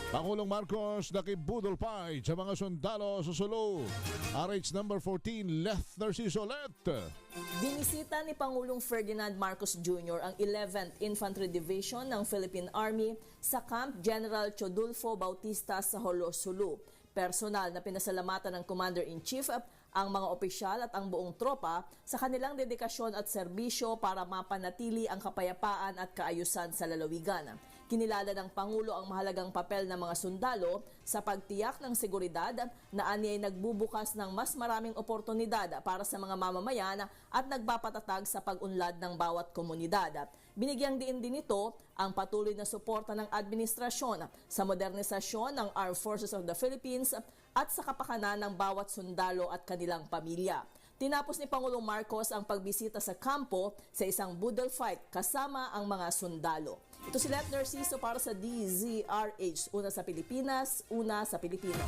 Pangulong Marcos nakibudol fight sa mga sundalo sa Sulu. RH number 14, Leth Narciso Let. Binisita ni Pangulong Ferdinand Marcos Jr. ang 11th Infantry Division ng Philippine Army sa Camp General Chodulfo Bautista sa Jolo, Sulu. Personal na pinasalamatan ng Commander-in-Chief ang mga opisyal at ang buong tropa sa kanilang dedikasyon at serbisyo para mapanatili ang kapayapaan at kaayusan sa lalawigan. Kinilala ng Pangulo ang mahalagang papel ng mga sundalo sa pagtiyak ng seguridad na anyay nagbubukas ng mas maraming oportunidad para sa mga mamamayan at nagpapatatag sa pag-unlad ng bawat komunidad. Binigyang diin din ito ang patuloy na suporta ng administrasyon sa modernisasyon ng Armed Forces of the Philippines at sa kapakanan ng bawat sundalo at kanilang pamilya. Tinapos ni Pangulong Marcos ang pagbisita sa kampo sa isang budol fight kasama ang mga sundalo. Ito si Leth Narciso para sa DZRH. Una sa Pilipinas, una sa Pilipino.